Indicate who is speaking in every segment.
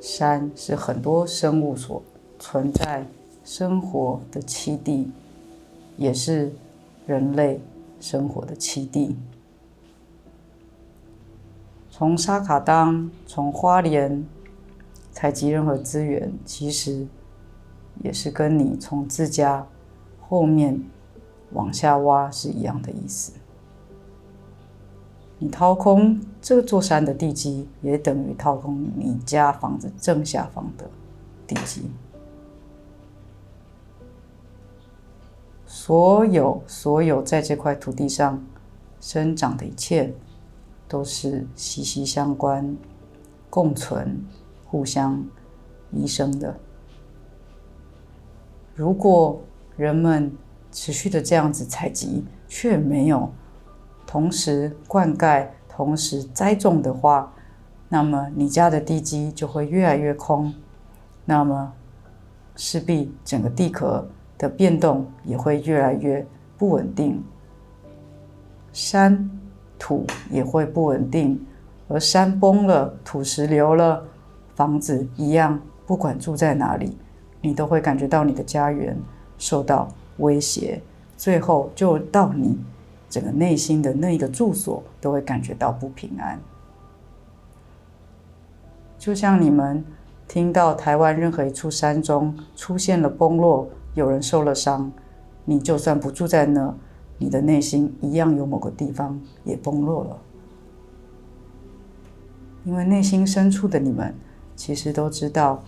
Speaker 1: 山是很多生物所存在生活的栖地，也是人类生活的栖地。从沙卡当，从花莲采集任何资源，其实也是跟你从自家后面往下挖是一样的意思。你掏空这座山的地基，也等于掏空你家房子正下方的地基。所有在这块土地上生长的一切，都是息息相关、共存、互相依生的。如果人们持续的这样子采集，却没有同时灌溉、同时栽种的话，那么你家的地基就会越来越空，那么势必整个地壳的变动也会越来越不稳定，山土也会不稳定，而山崩了，土石流了，房子一样，不管住在哪里，你都会感觉到你的家园受到威胁，最后就到你整个内心的那一个住所都会感觉到不平安。就像你们听到台湾任何一处山中出现了崩落，有人受了伤，你就算不住在那，你的内心一样有某个地方也崩落了。因为内心深处的你们其实都知道，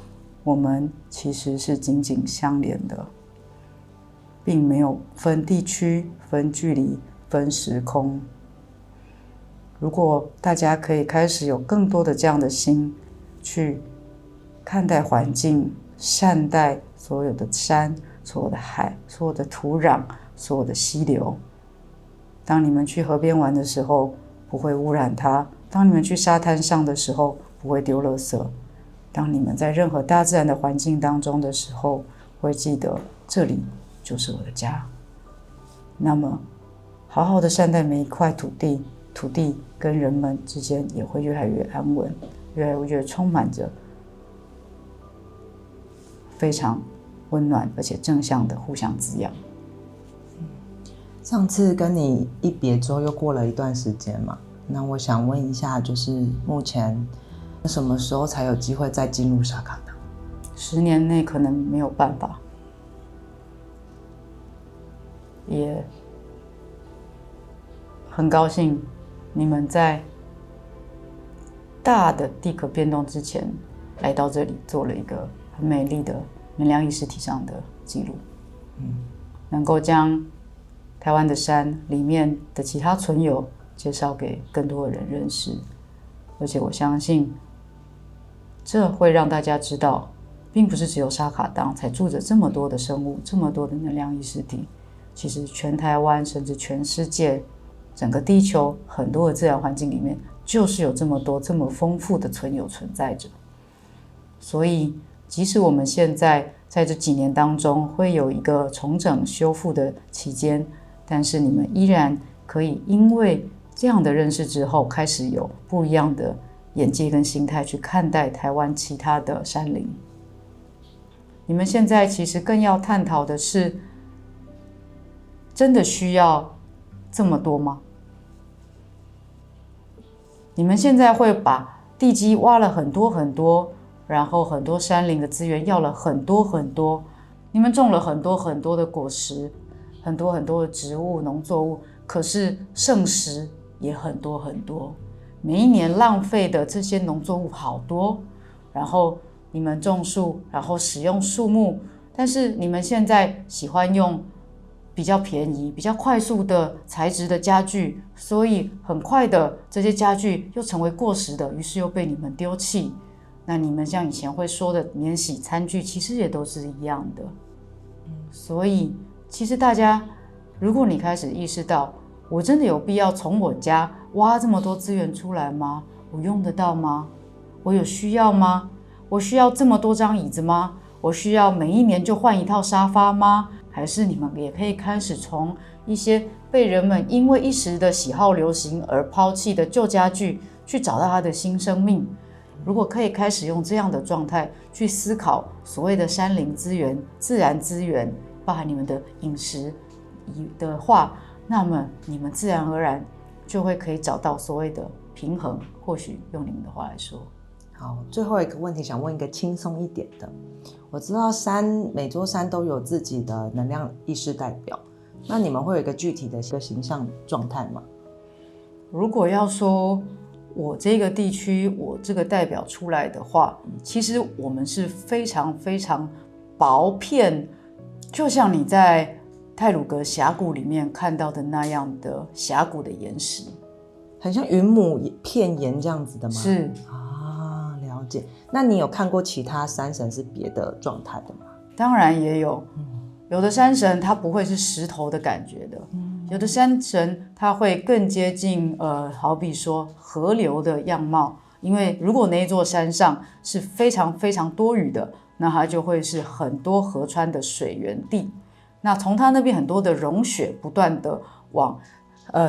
Speaker 1: 我们其实是紧紧相连的，并没有分地区、分距离、分时空。如果大家可以开始有更多的这样的心去看待环境，善待所有的山、所有的海、所有的土壤、所有的溪流。当你们去河边玩的时候，不会污染它；当你们去沙滩上的时候，不会丢垃圾；当你们在任何大自然的环境当中的时候，会记得这里就是我的家。那么，好好的善待每一块土地，土地跟人们之间也会越来越安稳，越来越充满着非常温暖而且正向的互相滋养。
Speaker 2: 上次跟你一别之后又过了一段时间嘛，那我想问一下，就是目前什么时候才有机会再进入沙卡当
Speaker 1: ？10年内可能没有办法，也很高兴你们在大的地壳变动之前来到这里，做了一个很美丽的能量意识体上的记录，能够将台湾的山里面的其他存有介绍给更多的人认识，而且我相信这会让大家知道，并不是只有沙卡当才住着这么多的生物，这么多的能量意识体，其实全台湾甚至全世界整个地球很多的自然环境里面，就是有这么多这么丰富的存有存在着。所以即使我们现在在这几年当中会有一个重整修复的期间，但是你们依然可以因为这样的认识之后，开始有不一样的眼界跟心态去看待台湾其他的山林。你们现在其实更要探讨的是，真的需要这么多吗？你们现在会把地基挖了很多很多，然后很多山林的资源要了很多很多，你们种了很多很多的果实，很多很多的植物农作物，可是剩食也很多很多，每一年浪费的这些农作物好多，然后你们种树，然后使用树木，但是你们现在喜欢用比较便宜、比较快速的材质的家具，所以很快的这些家具又成为过时的，于是又被你们丢弃。那你们像以前会说的免洗餐具，其实也都是一样的。所以其实大家，如果你开始意识到，我真的有必要从我家挖这么多资源出来吗？我用得到吗？我有需要吗？我需要这么多张椅子吗？我需要每一年就换一套沙发吗？还是你们也可以开始从一些被人们因为一时的喜好流行而抛弃的旧家具，去找到它的新生命？如果可以开始用这样的状态去思考所谓的山林资源、自然资源，包含你们的饮食的话，那么你们自然而然就会可以找到所谓的平衡。或许用你们的话来说，
Speaker 2: 好，最后一个问题想问一个轻松一点的。我知道每座山都有自己的能量意识代表，那你们会有一个具体的一个形象状态吗？
Speaker 1: 如果要说我这个地区我这个代表出来的话，其实我们是非常非常薄片，就像你在太鲁阁峡谷里面看到的那样的峡谷的岩石，
Speaker 2: 很像云母片岩这样子的吗？
Speaker 1: 是
Speaker 2: 啊，了解。那你有看过其他山神是别的状态的吗？
Speaker 1: 当然也有，有的山神它不会是石头的感觉的，有的山神它会更接近好比说河流的样貌，因为如果那一座山上是非常非常多雨的，那它就会是很多河川的水源地，那从它那边很多的融雪不断的往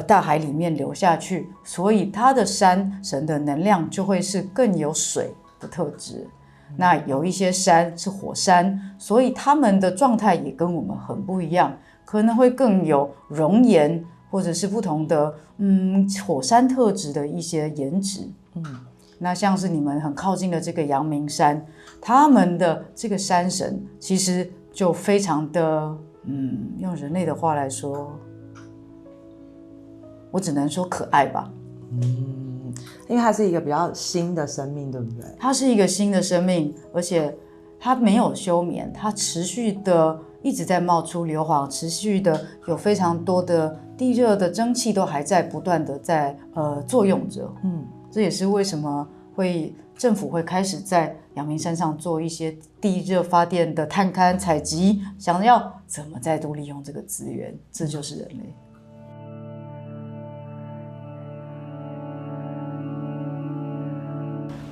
Speaker 1: 大海里面流下去，所以它的山神的能量就会是更有水的特质。那有一些山是火山，所以他们的状态也跟我们很不一样，可能会更有熔岩或者是不同的火山特质的一些岩质。那像是你们很靠近的这个阳明山，他们的这个山神其实就非常的用人类的话来说，我只能说可爱吧。
Speaker 2: 因为它是一个比较新的生命，对不对？
Speaker 1: 它是一个新的生命，而且它没有休眠，它持续的一直在冒出硫磺，持续的有非常多的地热的蒸汽都还在不断的在作用着。这也是为什么政府会开始在阳明山上做一些地热发电的探勘采集，想要怎么再度利用这个资源，这就是人类。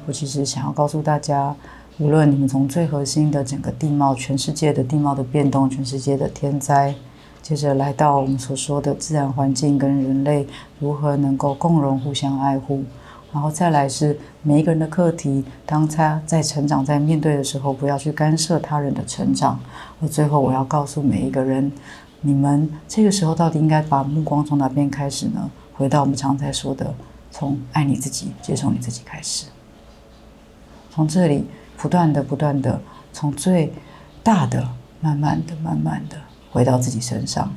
Speaker 1: 我其实想要告诉大家，无论你们从最核心的整个地貌，全世界的地貌的变动，全世界的天灾，接着来到我们所说的自然环境跟人类如何能够共荣、互相爱护，然后再来是每一个人的课题，当他在成长、在面对的时候，不要去干涉他人的成长。而最后，我要告诉每一个人，你们这个时候到底应该把目光从哪边开始呢？回到我们常在说的，从爱你自己、接受你自己开始。从这里不断的从最大的慢慢的回到自己身上。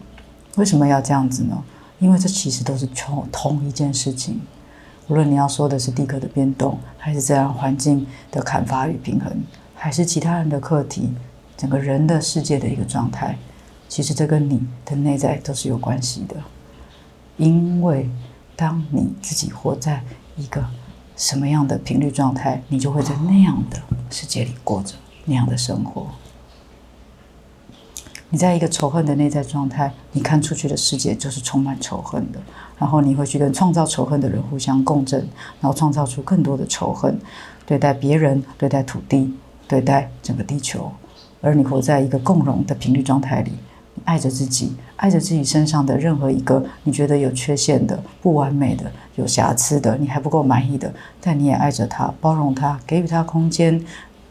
Speaker 1: 为什么要这样子呢？因为这其实都是同一件事情。无论你要说的是地壳的变动，还是自然环境的砍伐与平衡，还是其他人的课题，整个人的世界的一个状态，其实这跟你的内在都是有关系的。因为当你自己活在一个什么样的频率状态，你就会在那样的世界里过着那样的生活。你在一个仇恨的内在状态，你看出去的世界就是充满仇恨的，然后你会去跟创造仇恨的人互相共振，然后创造出更多的仇恨，对待别人，对待土地，对待整个地球。而你活在一个共荣的频率状态里，你爱着自己，爱着自己身上的任何一个你觉得有缺陷的、不完美的、有瑕疵的、你还不够满意的，但你也爱着他，包容他，给予他空间，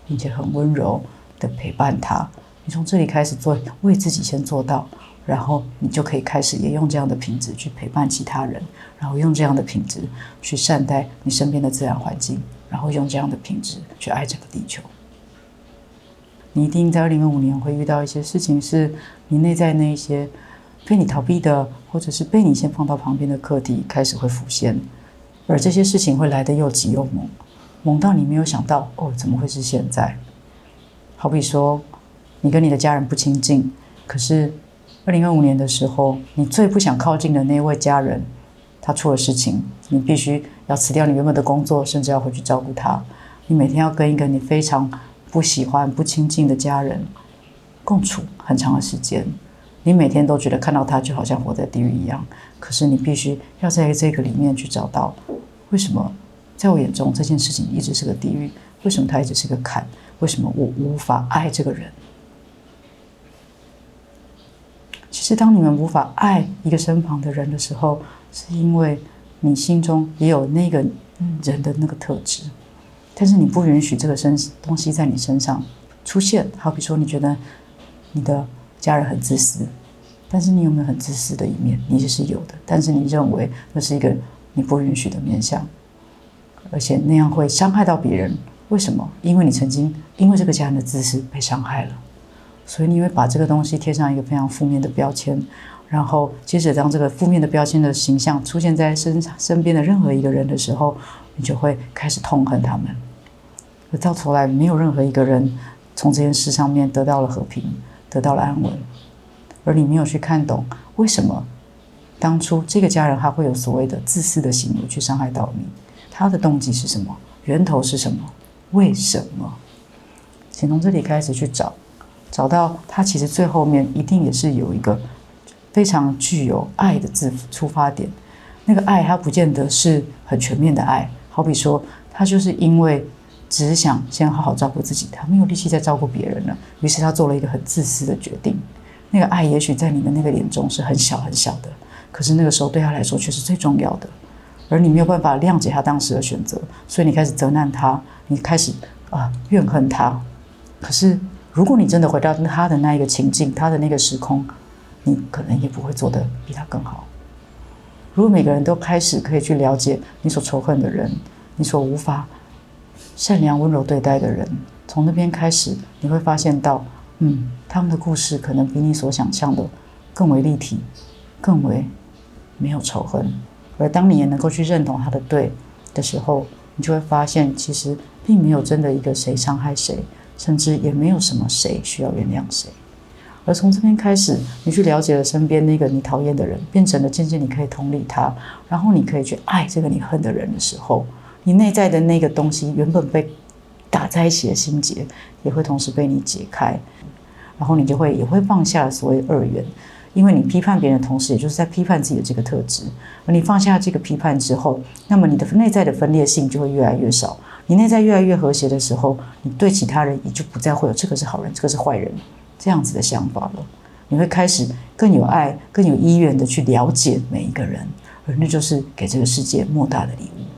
Speaker 1: 并且很温柔的陪伴他。你从这里开始做，为自己先做到，然后你就可以开始也用这样的品质去陪伴其他人，然后用这样的品质去善待你身边的自然环境，然后用这样的品质去爱整个地球。你一定在2025年会遇到一些事情，是你内在那一些被你逃避的，或者是被你先放到旁边的课题开始会浮现，而这些事情会来得又急又猛，猛到你没有想到，怎么会是现在？好比说你跟你的家人不亲近，可是2025年的时候，你最不想靠近的那位家人，他出了事情，你必须要辞掉你原本的工作，甚至要回去照顾他。你每天要跟一个你非常不喜欢、不亲近的家人共处很长的时间，你每天都觉得看到他就好像活在地狱一样。可是你必须要在这个里面去找到，为什么在我眼中这件事情一直是个地狱？为什么它一直是个坎？为什么我无法爱这个人？其实当你们无法爱一个身旁的人的时候，是因为你心中也有那个人的那个特质。但是你不允许这个东西在你身上出现。好比说你觉得你的家人很自私，但是你有没有很自私的一面？你是有的，但是你认为那是一个你不允许的面向，而且那样会伤害到别人。为什么？因为你曾经因为这个家人的自私被伤害了，所以你会把这个东西贴上一个非常负面的标签，然后接着当这个负面的标签的形象出现在身边的任何一个人的时候，你就会开始痛恨他们，而到头来没有任何一个人从这件事上面得到了和平，得到了安稳，而你没有去看懂为什么当初这个家人他会有所谓的自私的行为去伤害到你，他的动机是什么？源头是什么？为什么？请从这里开始去找到他其实最后面一定也是有一个非常具有爱的出发点。那个爱它不见得是很全面的爱，好比说他就是因为只是想先好好照顾自己，他没有力气再照顾别人了，于是他做了一个很自私的决定。那个爱也许在你的那个眼中是很小很小的，可是那个时候对他来说却是最重要的，而你没有办法谅解他当时的选择，所以你开始责难他，你开始怨恨他。可是如果你真的回到他的那一个情境，他的那个时空，你可能也不会做得比他更好。如果每个人都开始可以去了解你所仇恨的人，你所无法善良温柔对待的人，从那边开始你会发现到他们的故事可能比你所想象的更为立体，更为没有仇恨。而当你也能够去认同他的对的时候，你就会发现其实并没有真的一个谁伤害谁，甚至也没有什么谁需要原谅谁。而从这边开始，你去了解了身边那个你讨厌的人，变成了渐渐你可以同理他，然后你可以去爱这个你恨的人的时候，你内在的那个东西原本被打在一起的心结也会同时被你解开，然后你也会放下所谓二元。因为你批判别人的同时，也就是在批判自己的这个特质。而你放下这个批判之后，那么你的内在的分裂性就会越来越少。你内在越来越和谐的时候，你对其他人也就不再会有这个是好人，这个是坏人这样子的想法了。你会开始更有爱、更有意愿的去了解每一个人，而那就是给这个世界莫大的礼物。